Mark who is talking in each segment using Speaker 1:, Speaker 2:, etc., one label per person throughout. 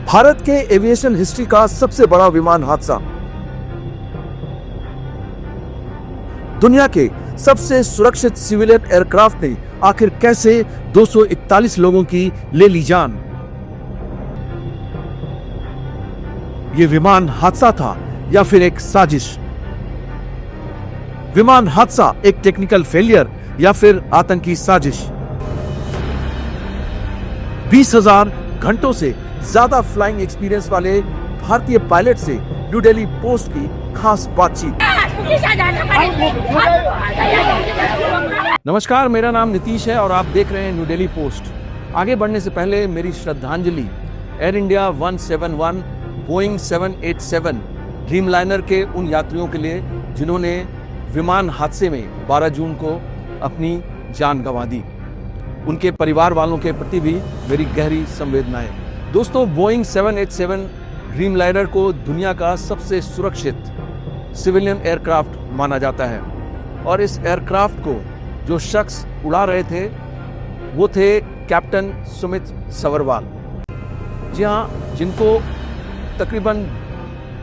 Speaker 1: भारत के aviation history का सबसे बड़ा विमान हादसा। दुनिया के सबसे सुरक्षित सिविलियन एयरक्राफ्ट ने आखिर कैसे 241 लोगों की ले ली जान। ये विमान हादसा था या फिर एक साजिश। विमान हादसा एक टेक्निकल फेलियर या फिर आतंकी साजिश। 20,000 घंटों से ज्यादा फ्लाइंग एक्सपीरियंस वाले भारतीय पायलट से न्यू दिल्ली पोस्ट की खास बातचीत। नमस्कार, मेरा नाम नीतीश है और आप देख रहे हैं न्यू दिल्ली पोस्ट। आगे बढ़ने से पहले मेरी श्रद्धांजलि एयर इंडिया 171 बोइंग 787 ड्रीमलाइनर के उन यात्रियों के लिए जिन्होंने विमान हादसे में 12 जून को अपनी जान गंवा दी। उनके परिवार वालों के प्रति भी मेरी गहरी संवेदनाएं। दोस्तों, बोइंग 787 ड्रीमलाइनर को दुनिया का सबसे सुरक्षित सिविलियन एयरक्राफ्ट माना जाता है और इस एयरक्राफ्ट को जो शख्स उड़ा रहे थे वो थे कैप्टन सुमित सवरवाल। जी हाँ, जिनको तकरीबन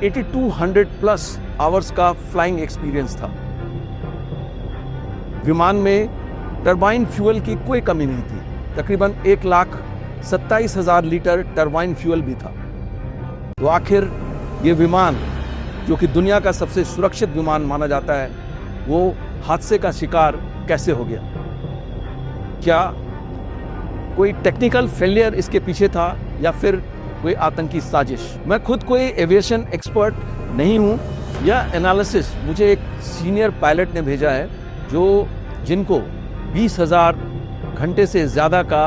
Speaker 1: 8200 प्लस आवर्स का फ्लाइंग एक्सपीरियंस था। विमान में टरबाइन फ्यूल की कोई कमी नहीं थी। तकरीबन 1,27,000 लीटर टरबाइन फ्यूल भी था। तो आखिर ये विमान जो कि दुनिया का सबसे सुरक्षित विमान माना जाता है वो हादसे का शिकार कैसे हो गया? क्या कोई टेक्निकल फेलियर इसके पीछे था या फिर कोई आतंकी साजिश? मैं खुद कोई एविएशन एक्सपर्ट नहीं हूँ। यह एनालिसिस मुझे एक सीनियर पायलट ने भेजा है जिनको 20,000 घंटे से ज़्यादा का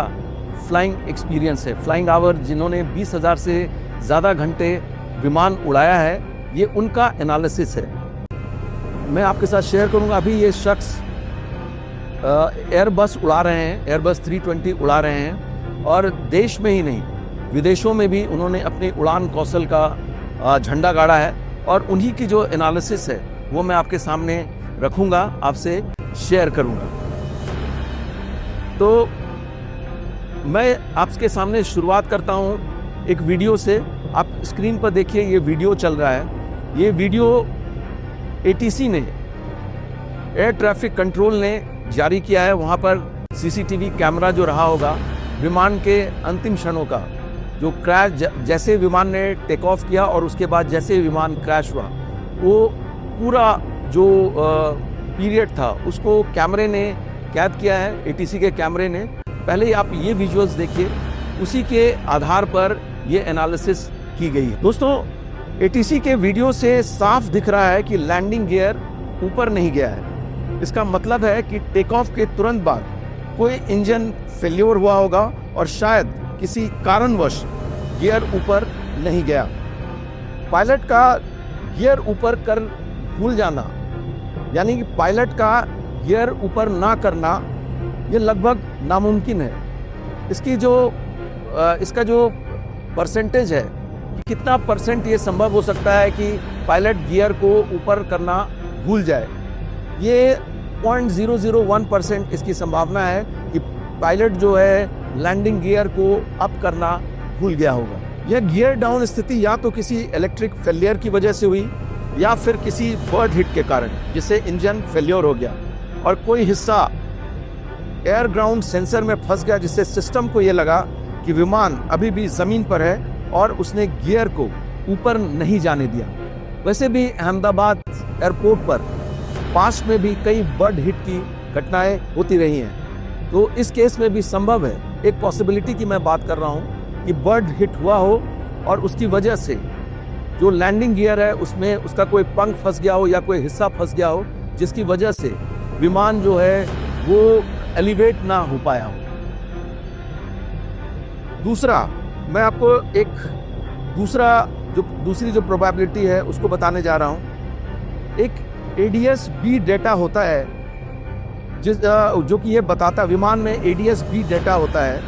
Speaker 1: फ्लाइंग एक्सपीरियंस है। फ्लाइंग आवर जिन्होंने 20,000 से ज़्यादा घंटे विमान उड़ाया है, ये उनका एनालिसिस है। मैं आपके साथ शेयर करूंगा। अभी ये शख्स एयरबस उड़ा रहे हैं, एयरबस 320 उड़ा रहे हैं और देश में ही नहीं विदेशों में भी उन्होंने अपने उड़ान कौशल का झंडा गाड़ा है और उन्हीं की जो एनालिसिस है वो मैं आपके सामने रखूंगा, आपसे शेयर करूंगा। तो मैं आपके सामने शुरुआत करता हूं एक वीडियो से। आप स्क्रीन पर देखिए, ये वीडियो चल रहा है। ये वीडियो एटीसी ने, एयर ट्रैफिक कंट्रोल ने जारी किया है। वहाँ पर सीसीटीवी कैमरा जो रहा होगा विमान के अंतिम क्षणों का, जो क्रैश, जैसे विमान ने टेक ऑफ किया और उसके बाद जैसे विमान क्रैश हुआ, वो पूरा जो पीरियड था उसको कैमरे ने कैद किया है, एटीसी के कैमरे ने। पहले आप ये विजुअल्स देखिए, उसी के आधार पर ये एनालिसिस की गई है। दोस्तों, एटीसी के वीडियो से साफ दिख रहा है कि लैंडिंग गियर ऊपर नहीं गया है। इसका मतलब है कि टेक ऑफ के तुरंत बाद कोई इंजन फेल्योर हुआ होगा और शायद किसी कारणवश गियर ऊपर नहीं गया। पायलट का गियर ऊपर कर भूल जाना, यानी कि पायलट का गियर ऊपर ना करना, ये लगभग नामुमकिन है। इसका जो परसेंटेज है, कितना परसेंट ये संभव हो सकता है कि पायलट गियर को ऊपर करना भूल जाए, ये 0.001% इसकी संभावना है कि पायलट जो है लैंडिंग गियर को अप करना भूल गया होगा। यह गियर डाउन स्थिति या तो किसी इलेक्ट्रिक फेलियर की वजह से हुई या फिर किसी बर्ड हिट के कारण, जिससे इंजन फेलियर हो गया और कोई हिस्सा एयर ग्राउंड सेंसर में फंस गया, जिससे सिस्टम को यह लगा कि विमान अभी भी जमीन पर है और उसने गियर को ऊपर नहीं जाने दिया। वैसे भी अहमदाबाद एयरपोर्ट पर पास्ट में भी कई बर्ड हिट की घटनाएं होती रही हैं। तो इस केस में भी संभव है, एक पॉसिबिलिटी की मैं बात कर रहा हूं कि बर्ड हिट हुआ हो और उसकी वजह से जो लैंडिंग गियर है उसमें उसका कोई पंख फंस गया हो या कोई हिस्सा फंस गया हो, जिसकी वजह से विमान जो है वो एलिवेट ना हो पाया हो। दूसरा, मैं आपको एक दूसरी जो प्रोबेबिलिटी है उसको बताने जा रहा हूं। एक ADS-B डेटा होता है जो कि ये बताता, विमान में ADS-B डेटा होता है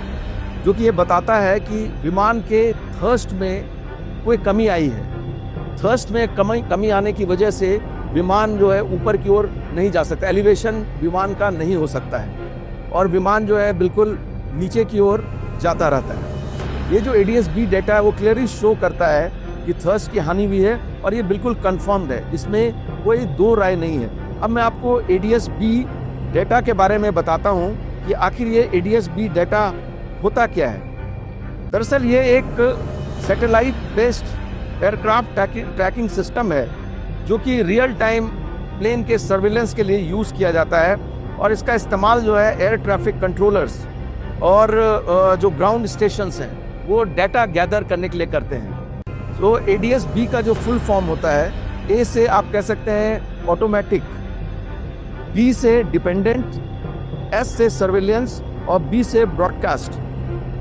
Speaker 1: जो कि ये बताता है कि विमान के थर्स्ट में कोई कमी आई है। थर्स्ट में कमी आने की वजह से विमान जो है ऊपर की ओर नहीं जा सकता, एलिवेशन विमान का नहीं हो सकता है और विमान जो है बिल्कुल नीचे की ओर जाता रहता है। ये जो ADS-B डेटा है वो क्लियरली शो करता है कि थर्स्ट की हानि हुई है और ये बिल्कुल कंफर्म्ड है, इसमें कोई दो राय नहीं है। अब मैं आपको ADS-B डेटा के बारे में बताता हूँ कि आखिर ये ADS-B डेटा होता क्या है। दरअसल ये एक satellite based aircraft tracking system है जो कि रियल टाइम प्लेन के सर्विलेंस के लिए यूज़ किया जाता है और इसका इस्तेमाल जो है एयर ट्रैफिक कंट्रोलर्स और जो ग्राउंड स्टेशंस हैं वो डाटा गैदर करने के लिए करते हैं। तो ADS-B का जो फुल फॉर्म होता है, A से आप कह सकते हैं ऑटोमेटिक, B से डिपेंडेंट, S से सर्विलेंस और B से ब्रॉडकास्ट।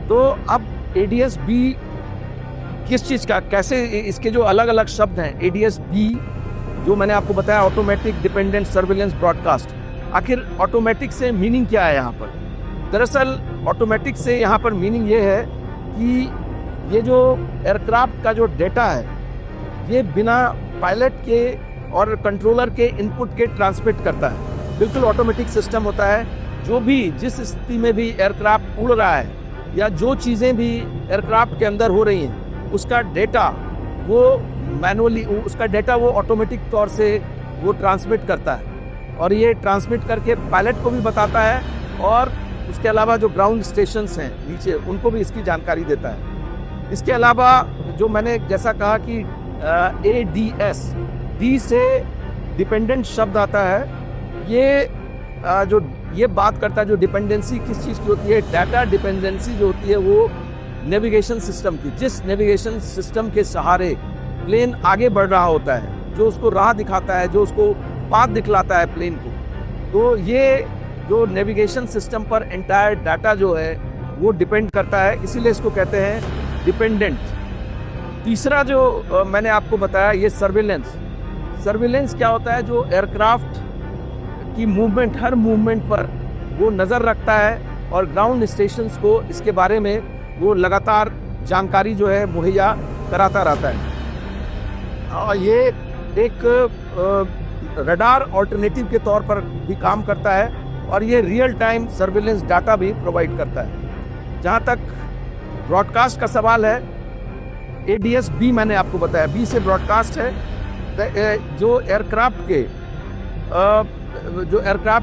Speaker 1: तो अब ADS-B किस चीज़ का, कैसे, इसके जो अलग अलग शब्द हैं ADS-B जो मैंने आपको बताया ऑटोमेटिक, डिपेंडेंट, सर्विलेंस, ब्रॉडकास्ट, आखिर ऑटोमेटिक से मीनिंग क्या है यहाँ पर? दरअसल ऑटोमेटिक से यहाँ पर मीनिंग ये है कि ये जो एयरक्राफ्ट का जो डेटा है ये बिना पायलट के और कंट्रोलर के इनपुट के ट्रांसमिट करता है। बिल्कुल ऑटोमेटिक सिस्टम होता है। जो भी जिस स्थिति में भी एयरक्राफ्ट उड़ रहा है या जो चीज़ें भी एयरक्राफ्ट के अंदर हो रही हैं उसका डेटा वो मैनुअली, उसका डेटा वो ऑटोमेटिक तौर से वो ट्रांसमिट करता है और ये ट्रांसमिट करके पायलट को भी बताता है और उसके अलावा जो ग्राउंड स्टेशंस हैं नीचे उनको भी इसकी जानकारी देता है। इसके अलावा जो मैंने जैसा कहा कि ADS, D से डिपेंडेंट शब्द आता है, ये बात करता है जो डिपेंडेंसी किस चीज़ की होती है, डाटा डिपेंडेंसी जो होती है वो नेविगेशन सिस्टम की। जिस नेविगेशन सिस्टम के सहारे प्लेन आगे बढ़ रहा होता है, जो उसको राह दिखाता है, जो उसको पाथ दिखलाता है प्लेन को, तो ये जो नेविगेशन सिस्टम पर एंटायर डाटा जो है वो डिपेंड करता है, इसीलिए इसको कहते हैं डिपेंडेंट। तीसरा जो मैंने आपको बताया ये सर्विलेंस। सर्विलेंस क्या होता है? जो एयरक्राफ्ट की मूवमेंट, हर मूवमेंट पर वो नज़र रखता है और ग्राउंड स्टेशंस को इसके बारे में वो लगातार जानकारी जो है मुहैया कराता रहता है। और ये एक रडार ऑल्टरनेटिव के तौर पर भी काम करता है और ये रियल टाइम सर्विलेंस डाटा भी प्रोवाइड करता है। जहाँ तक ब्रॉडकास्ट का सवाल है, ADS-B मैंने आपको बताया, B से ब्रॉडकास्ट है। जो एयरक्राफ्ट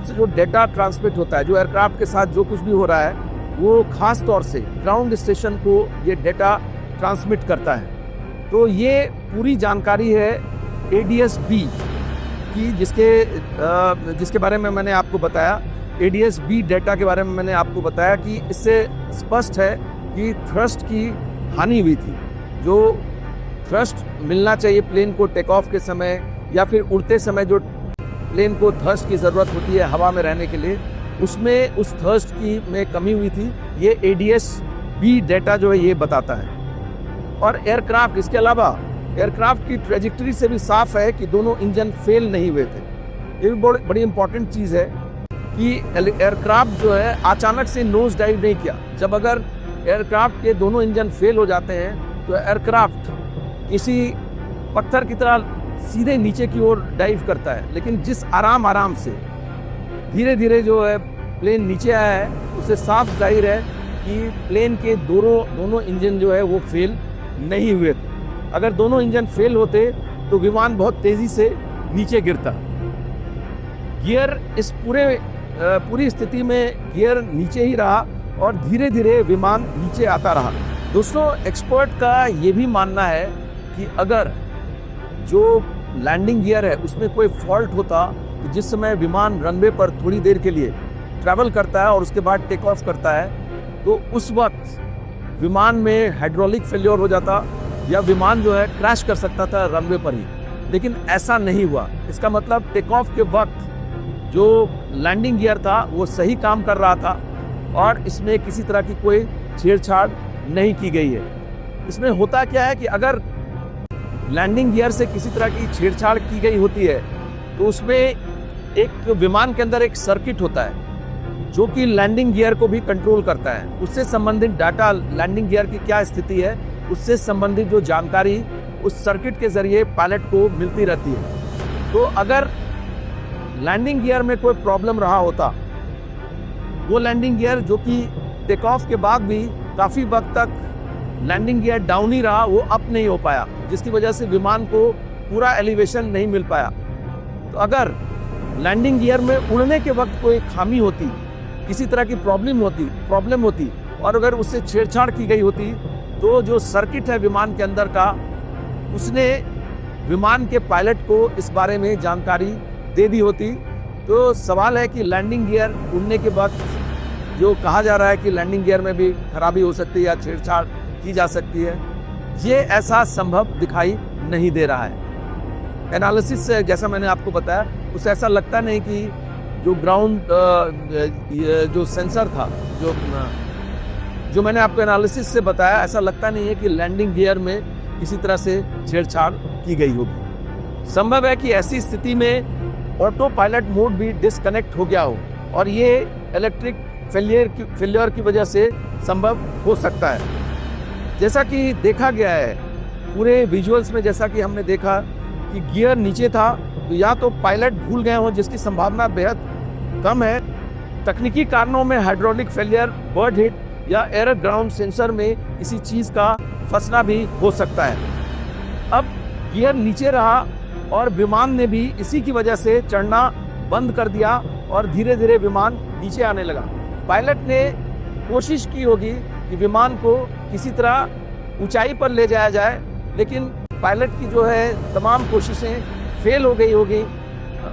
Speaker 1: से जो डेटा ट्रांसमिट होता है, जो एयरक्राफ्ट के साथ जो कुछ भी हो रहा है वो खास तौर से ग्राउंड स्टेशन को ये डेटा ट्रांसमिट करता है। तो ये पूरी जानकारी है ADS-B की, जिसके बारे में मैंने आपको बताया। ADS-B डेटा के बारे में मैंने आपको बताया कि इससे स्पष्ट है कि थ्रस्ट की हानि हुई थी। जो थ्रस्ट मिलना चाहिए प्लेन को टेक ऑफ के समय या फिर उड़ते समय, जो प्लेन को थ्रस्ट की ज़रूरत होती है हवा में रहने के लिए, उसमें उस थ्रस्ट की में कमी हुई थी। ये ADS-B डेटा जो है ये बताता है। और एयरक्राफ्ट, इसके अलावा एयरक्राफ्ट की ट्रेजेक्टरी से भी साफ है कि दोनों इंजन फेल नहीं हुए थे। ये भी बड़ी इंपॉर्टेंट चीज़ है कि एयरक्राफ्ट जो है अचानक से नोज डाइव नहीं किया। जब अगर एयरक्राफ्ट के दोनों इंजन फेल हो जाते हैं तो एयरक्राफ्ट किसी पत्थर की तरह सीधे नीचे की ओर डाइव करता है, लेकिन जिस आराम से धीरे धीरे जो है प्लेन नीचे आया है उससे साफ जाहिर है कि प्लेन के दोनों इंजन जो है वो फेल नहीं हुए थे। अगर दोनों इंजन फेल होते तो विमान बहुत तेज़ी से नीचे गिरता। गियर इस पूरी स्थिति में गियर नीचे ही रहा और धीरे धीरे विमान नीचे आता रहा। दोस्तों, एक्सपर्ट का ये भी मानना है कि अगर जो लैंडिंग गियर है उसमें कोई फॉल्ट होता तो जिस समय विमान रनवे पर थोड़ी देर के लिए ट्रैवल करता है और उसके बाद टेक ऑफ करता है तो उस वक्त विमान में हाइड्रोलिक फेलियर हो जाता या विमान जो है क्रैश कर सकता था रनवे पर ही। लेकिन ऐसा नहीं हुआ। इसका मतलब टेक ऑफ के वक्त जो लैंडिंग गियर था वो सही काम कर रहा था और इसमें किसी तरह की कोई छेड़छाड़ नहीं की गई है। इसमें होता क्या है कि अगर लैंडिंग गियर से किसी तरह की छेड़छाड़ की गई होती है तो उसमें एक विमान के अंदर एक सर्किट होता है जो कि लैंडिंग गियर को भी कंट्रोल करता है। उससे संबंधित डाटा, लैंडिंग गियर की क्या स्थिति है उससे संबंधित जो जानकारी उस सर्किट के जरिए पायलट को मिलती रहती है। तो अगर लैंडिंग गियर में कोई प्रॉब्लम रहा होता, वो लैंडिंग गियर जो कि टेक ऑफ के बाद भी काफ़ी वक्त तक लैंडिंग गियर डाउन ही रहा, वो अप नहीं हो पाया, जिसकी वजह से विमान को पूरा एलिवेशन नहीं मिल पाया। तो अगर लैंडिंग गियर में उड़ने के वक्त कोई खामी होती, किसी तरह की प्रॉब्लम होती और अगर उससे छेड़छाड़ की गई होती, तो जो सर्किट है विमान के अंदर का, उसने विमान के पायलट को इस बारे में जानकारी दे दी होती। तो सवाल है कि लैंडिंग गियर उड़ने के वक्त जो कहा जा रहा है कि लैंडिंग गियर में भी खराबी हो सकती है या छेड़छाड़ की जा सकती है, ये ऐसा संभव दिखाई नहीं दे रहा है। एनालिसिस से जैसा मैंने आपको बताया, उसे ऐसा लगता नहीं कि जो ग्राउंड जो सेंसर था, जो मैंने आपको एनालिसिस से बताया, ऐसा लगता नहीं है कि लैंडिंग गियर में किसी तरह से छेड़छाड़ की गई होगी। संभव है कि ऐसी स्थिति में ऑटो पायलट मोड भी डिस्कनेक्ट हो गया हो और ये इलेक्ट्रिक फेलियर की वजह से संभव हो सकता है। जैसा कि देखा गया है पूरे विजुअल्स में, जैसा कि हमने देखा कि गियर नीचे था, तो या तो पायलट भूल गए हों, जिसकी संभावना बेहद कम है। तकनीकी कारणों में हाइड्रोलिक फेलियर, बर्ड हिट या एयर ग्राउंड सेंसर में किसी चीज़ का फंसना भी हो सकता है। अब गियर नीचे रहा और विमान ने भी इसी की वजह से चढ़ना बंद कर दिया और धीरे धीरे विमान नीचे आने लगा। पायलट ने कोशिश की होगी कि विमान को किसी तरह ऊंचाई पर ले जाया जाए, लेकिन पायलट की जो है तमाम कोशिशें फेल हो गई होगी।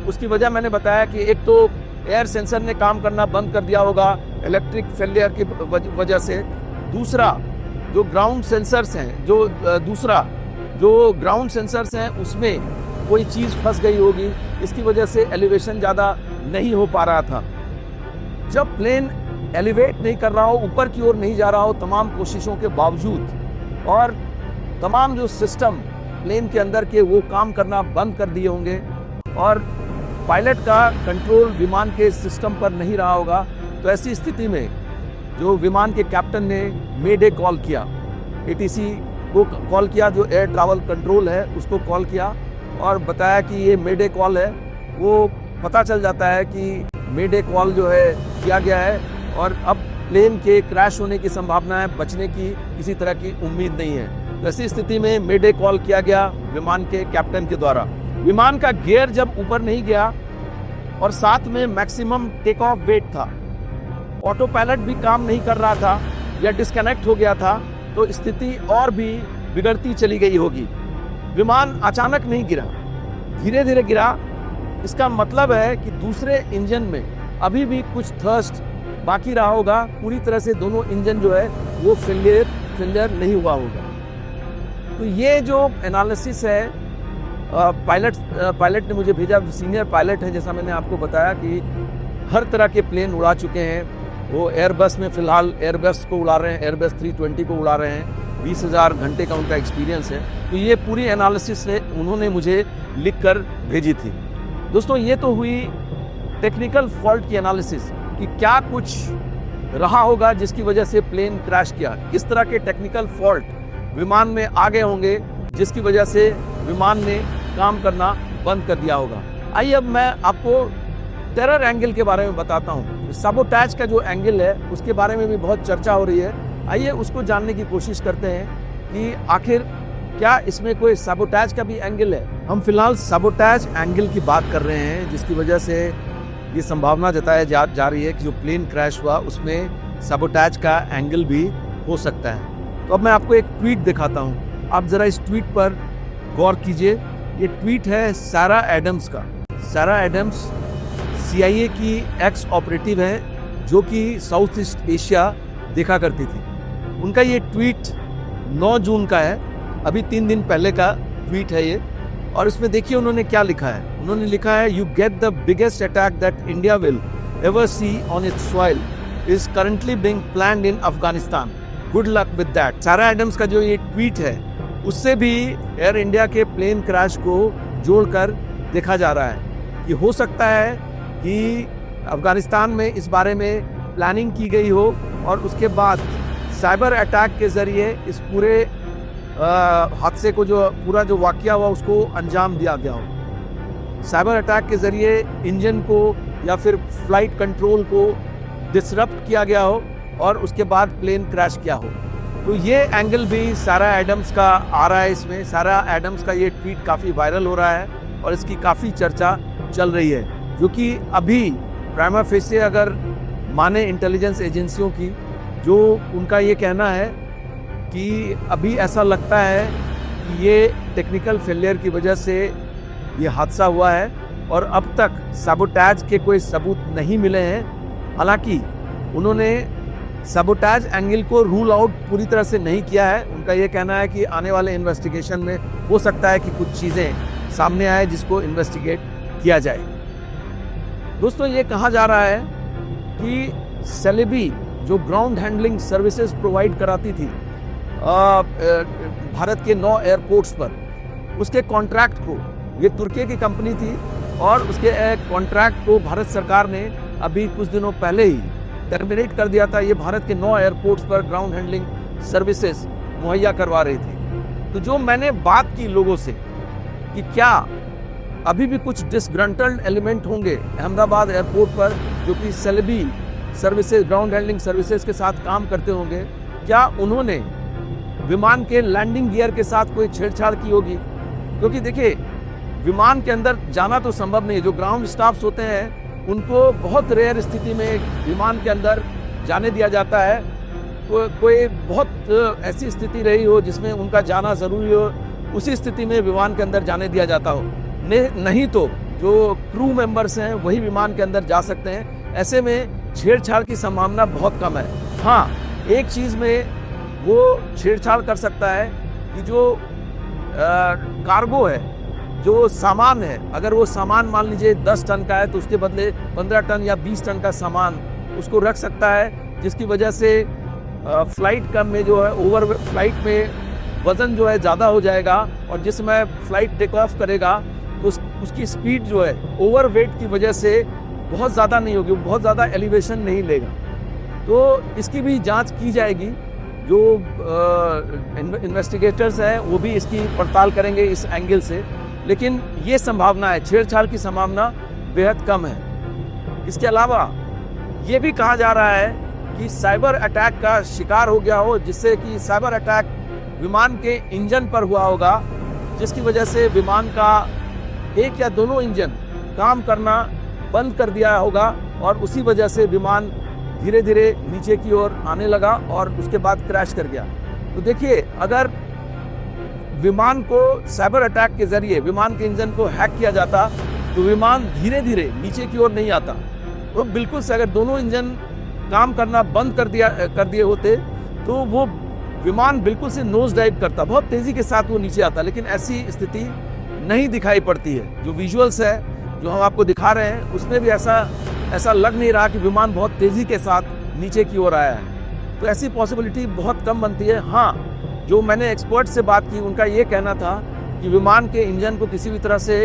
Speaker 1: उसकी वजह मैंने बताया कि एक तो एयर सेंसर ने काम करना बंद कर दिया होगा इलेक्ट्रिक फेलियर की वजह से, दूसरा जो ग्राउंड सेंसर्स हैं उसमें कोई चीज़ फंस गई होगी, इसकी वजह से एलिवेशन ज़्यादा नहीं हो पा रहा था। जब प्लेन एलिवेट नहीं कर रहा हो, ऊपर की ओर नहीं जा रहा हो, तमाम कोशिशों के बावजूद, और तमाम जो सिस्टम प्लेन के अंदर के वो काम करना बंद कर दिए होंगे और पायलट का कंट्रोल विमान के सिस्टम पर नहीं रहा होगा, तो ऐसी स्थिति में जो विमान के कैप्टन ने मेडे कॉल किया, एटीसी को कॉल किया, जो एयर ट्रैवल कंट्रोल है उसको कॉल किया और बताया कि ये मेडे कॉल है। वो पता चल जाता है कि मेडे कॉल जो है किया गया है और अब प्लेन के क्रैश होने की संभावना है, बचने की किसी तरह की उम्मीद नहीं है। ऐसी स्थिति में मेडे कॉल किया गया विमान के कैप्टन के द्वारा। विमान का गियर जब ऊपर नहीं गया और साथ में मैक्सिमम टेक ऑफ वेट था, ऑटो पायलट भी काम नहीं कर रहा था या डिस्कनेक्ट हो गया था, तो स्थिति और भी बिगड़ती चली गई होगी। विमान अचानक नहीं गिरा, धीरे धीरे गिरा। इसका मतलब है कि दूसरे इंजन में अभी भी कुछ थर्स्ट बाकी रहा होगा, पूरी तरह से दोनों इंजन जो है वो फेलियर नहीं हुआ होगा। तो ये जो एनालिसिस है पायलट ने मुझे भेजा, सीनियर पायलट है, जैसा मैंने आपको बताया कि हर तरह के प्लेन उड़ा चुके हैं। वो एयरबस में फ़िलहाल एयरबस को उड़ा रहे हैं, एयरबस 320 को उड़ा रहे हैं। 20,000 घंटे का उनका एक्सपीरियंस है। तो ये पूरी एनालिसिस ने उन्होंने मुझे लिख कर भेजी थी। दोस्तों, ये तो हुई टेक्निकल फॉल्ट की एनालिसिस कि क्या कुछ रहा होगा जिसकी वजह से प्लेन क्रैश किया, किस तरह के टेक्निकल फॉल्ट विमान में आ गए होंगे जिसकी वजह से विमान ने काम करना बंद कर दिया होगा। आइए अब मैं आपको टेरर एंगल के बारे में बताता हूँ। सबोटैज का जो एंगल है उसके बारे में भी बहुत चर्चा हो रही है। आइए उसको जानने की कोशिश करते हैं कि आखिर क्या इसमें कोई सबोटैज का भी एंगल है। हम फिलहाल सबोटैज एंगल की बात कर रहे हैं, जिसकी वजह से ये संभावना जताई जा रही है कि जो प्लेन क्रैश हुआ उसमें सबोटैज का एंगल भी हो सकता है। तो अब मैं आपको एक ट्वीट दिखाता हूँ, आप ज़रा इस ट्वीट पर गौर कीजिए। ये ट्वीट है सारा एडम्स का। सारा एडम्स CIA की एक्स ऑपरेटिव है जो कि साउथ ईस्ट एशिया देखा करती थी। उनका ये ट्वीट 9 जून का है, अभी 3 दिन पहले का ट्वीट है ये। और इसमें देखिए उन्होंने क्या लिखा है। उन्होंने लिखा है, you get the biggest attack that India will ever see on it's soil is currently being planned in Afghanistan, good luck with that. सारा एडम्स का जो ये ट्वीट है उससे भी एयर इंडिया के प्लेन क्रैश को जोड़कर देखा जा रहा है कि हो सकता है कि अफगानिस्तान में इस बारे में प्लानिंग की गई हो और उसके बाद साइबर अटैक के ज़रिए इस पूरे हादसे को, जो पूरा जो वाक़या हुआ, उसको अंजाम दिया गया हो। साइबर अटैक के ज़रिए इंजन को या फिर फ्लाइट कंट्रोल को डिसरप्ट किया गया हो और उसके बाद प्लेन क्रैश किया हो। तो ये एंगल भी सारा एडम्स का आ रहा है इसमें। सारा एडम्स का ये ट्वीट काफ़ी वायरल हो रहा है और इसकी काफ़ी चर्चा चल रही है, जो कि अभी प्राइमा फेसे अगर माने इंटेलिजेंस एजेंसियों की, जो उनका ये कहना है कि अभी ऐसा लगता है कि ये टेक्निकल फेलियर की वजह से ये हादसा हुआ है और अब तक सबोटाज के कोई सबूत नहीं मिले हैं। हालांकि उन्होंने सबोटाज एंगल को रूल आउट पूरी तरह से नहीं किया है। उनका ये कहना है कि आने वाले इन्वेस्टिगेशन में हो सकता है कि कुछ चीज़ें सामने आए जिसको इन्वेस्टिगेट किया जाए। दोस्तों, ये कहा जा रहा है कि सेलेबी जो ग्राउंड हैंडलिंग सर्विसेज प्रोवाइड कराती थी भारत के 9 एयरपोर्ट्स पर, उसके कॉन्ट्रैक्ट को, ये तुर्की की कंपनी थी और उसके कॉन्ट्रैक्ट को भारत सरकार ने अभी कुछ दिनों पहले ही टर्मिनेट कर दिया था। ये भारत के 9 एयरपोर्ट्स पर ग्राउंड हैंडलिंग सर्विसेज मुहैया करवा रही थी। तो जो मैंने बात की लोगों से कि क्या अभी भी कुछ डिसग्रंटल्ड एलिमेंट होंगे अहमदाबाद एयरपोर्ट पर जो कि Celebi services, ground handling services के साथ काम करते होंगे, क्या उन्होंने विमान के लैंडिंग गियर के साथ कोई छेड़छाड़ की होगी? क्योंकि देखिए, विमान के अंदर जाना तो संभव नहीं है। जो ग्राउंड स्टाफ्स होते हैं उनको बहुत रेयर स्थिति में विमान के अंदर जाने दिया जाता है। तो कोई बहुत ऐसी स्थिति रही हो जिसमें उनका जाना ज़रूरी हो, उसी स्थिति में विमान के अंदर जाने दिया जाता हो। नहीं तो जो क्रू मेंबर्स हैं वही विमान के अंदर जा सकते हैं। ऐसे में छेड़छाड़ की संभावना बहुत कम है। हाँ, एक चीज़ में वो छेड़छाड़ कर सकता है कि जो कार्गो है, जो सामान है, अगर वो सामान मान लीजिए 10 टन का है तो उसके बदले 15 टन या 20 टन का सामान उसको रख सकता है, जिसकी वजह से फ्लाइट कम में जो है ओवर फ्लाइट में वज़न जो है ज़्यादा हो जाएगा और जिस समय फ्लाइट टेक ऑफ करेगा तो उसकी स्पीड जो है ओवर वेट की वजह से बहुत ज़्यादा नहीं होगी, बहुत ज़्यादा एलिवेशन नहीं लेगा। तो इसकी भी जांच की जाएगी। जो इन्वेस्टिगेटर्स हैं वो भी इसकी पड़ताल करेंगे इस एंगल से, लेकिन ये संभावना है, छेड़छाड़ की संभावना बेहद कम है। इसके अलावा ये भी कहा जा रहा है कि साइबर अटैक का शिकार हो गया हो, जिससे कि साइबर अटैक विमान के इंजन पर हुआ होगा, जिसकी वजह से विमान का एक या दोनों इंजन काम करना बंद कर दिया होगा और उसी वजह से विमान धीरे धीरे नीचे की ओर आने लगा और उसके बाद क्रैश कर गया। तो देखिए, अगर विमान को साइबर अटैक के जरिए विमान के इंजन को हैक किया जाता तो विमान धीरे धीरे नीचे की ओर नहीं आता। तो बिल्कुल से अगर दोनों इंजन काम करना बंद कर दिए होते तो वो विमान बिल्कुल से नोज डाइव करता, बहुत तेज़ी के साथ वो नीचे आता। लेकिन ऐसी स्थिति नहीं दिखाई पड़ती है। जो विजुअल्स है जो हम आपको दिखा रहे हैं उसमें भी ऐसा लग नहीं रहा कि विमान बहुत तेज़ी के साथ नीचे की ओर आया है। तो ऐसी पॉसिबिलिटी बहुत कम बनती है। हाँ, जो मैंने एक्सपर्ट से बात की उनका ये कहना था कि विमान के इंजन को किसी भी तरह से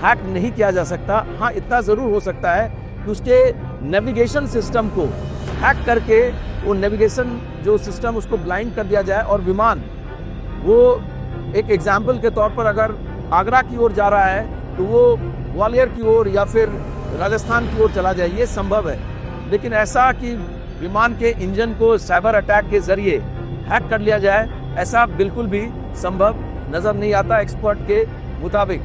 Speaker 1: हैक नहीं किया जा सकता। हाँ, इतना ज़रूर हो सकता है कि उसके नेविगेशन सिस्टम को हैक करके वो नेविगेशन जो सिस्टम उसको ब्लाइंड कर दिया जाए और विमान वो एक एग्जाम्पल के तौर पर अगर आगरा की ओर जा रहा है तो वो ग्वालियर की ओर या फिर राजस्थान की ओर चला जाए, ये संभव है। लेकिन ऐसा कि विमान के इंजन को साइबर अटैक के जरिए हैक कर लिया जाए, ऐसा बिल्कुल भी संभव नज़र नहीं आता एक्सपर्ट के मुताबिक।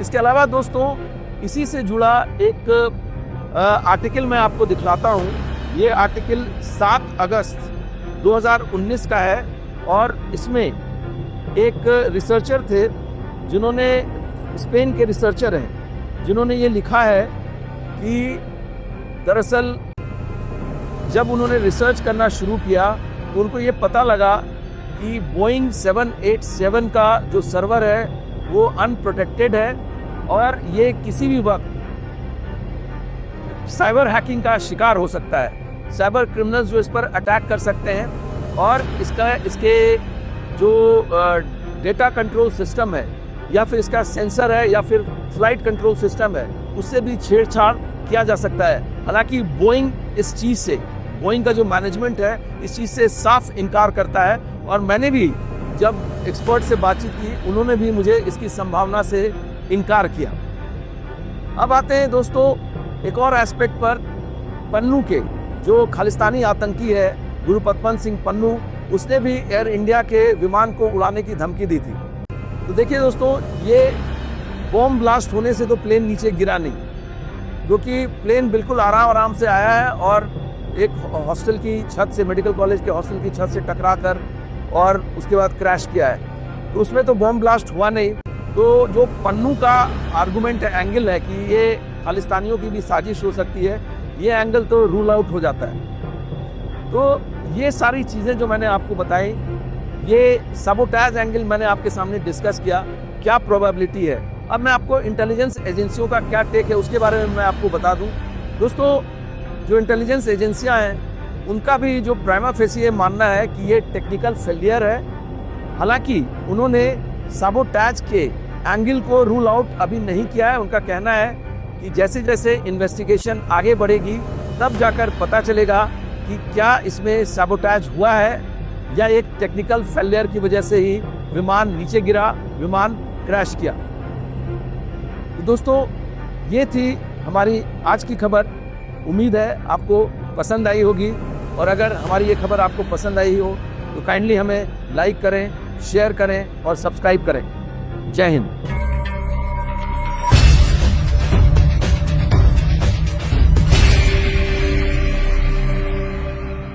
Speaker 1: इसके अलावा दोस्तों, इसी से जुड़ा एक आर्टिकल मैं आपको दिखलाता हूँ। ये आर्टिकल 7 अगस्त 2019 का है और इसमें एक रिसर्चर थे जिन्होंने, स्पेन के रिसर्चर हैं, जिन्होंने ये लिखा है कि दरअसल जब उन्होंने रिसर्च करना शुरू किया तो उनको ये पता लगा कि बोइंग 787 का जो सर्वर है वो अनप्रोटेक्टेड है और ये किसी भी वक्त साइबर हैकिंग का शिकार हो सकता है। साइबर क्रिमिनल्स जो इस पर अटैक कर सकते हैं और इसके जो डेटा कंट्रोल सिस्टम है या फिर इसका सेंसर है या फिर फ्लाइट कंट्रोल सिस्टम है, उससे भी छेड़छाड़ किया जा सकता है। हालांकि बोइंग इस चीज़ से, बोइंग का जो मैनेजमेंट है इस चीज़ से साफ इनकार करता है और मैंने भी जब एक्सपर्ट से बातचीत की उन्होंने भी मुझे इसकी संभावना से इनकार किया। अब आते हैं दोस्तों एक और एस्पेक्ट पर। पन्नू के जो खालिस्तानी आतंकी है गुरपतवंत सिंह पन्नू, उसने भी एयर इंडिया के विमान को उड़ाने की धमकी दी थी। तो देखिए दोस्तों, ये बॉम्ब ब्लास्ट होने से तो प्लेन नीचे गिरा नहीं, क्योंकि प्लेन बिल्कुल आराम से आया है और एक हॉस्टल की छत से, मेडिकल कॉलेज के हॉस्टल की छत से टकरा कर और उसके बाद क्रैश किया है। तो उसमें तो बॉम्ब ब्लास्ट हुआ नहीं। तो जो पन्नू का आर्गुमेंट है, एंगल है कि ये खालिस्तानियों की भी साजिश हो सकती है, ये एंगल तो रूल आउट हो जाता है। तो ये सारी चीज़ें जो मैंने आपको बताई, ये सबोटाज एंगल मैंने आपके सामने डिस्कस किया, क्या प्रोबेबिलिटी है। अब मैं आपको इंटेलिजेंस एजेंसियों का क्या टेक है उसके बारे में मैं आपको बता दूं। दोस्तों, जो इंटेलिजेंस एजेंसियां हैं उनका भी जो प्राइमा फेसी ये मानना है कि ये टेक्निकल फेलियर है। हालांकि उन्होंने सबोटाज के एंगल को रूल आउट अभी नहीं किया है। उनका कहना है कि जैसे जैसे इन्वेस्टिगेशन आगे बढ़ेगी तब जाकर पता चलेगा कि क्या इसमें सबोटाज हुआ है या एक टेक्निकल फेलियर की वजह से ही विमान नीचे गिरा, विमान क्रैश किया। तो दोस्तों, ये थी हमारी आज की खबर। उम्मीद है आपको पसंद आई होगी, और अगर हमारी ये खबर आपको पसंद आई हो तो काइंडली हमें लाइक करें, शेयर करें और सब्सक्राइब करें। जय हिंद।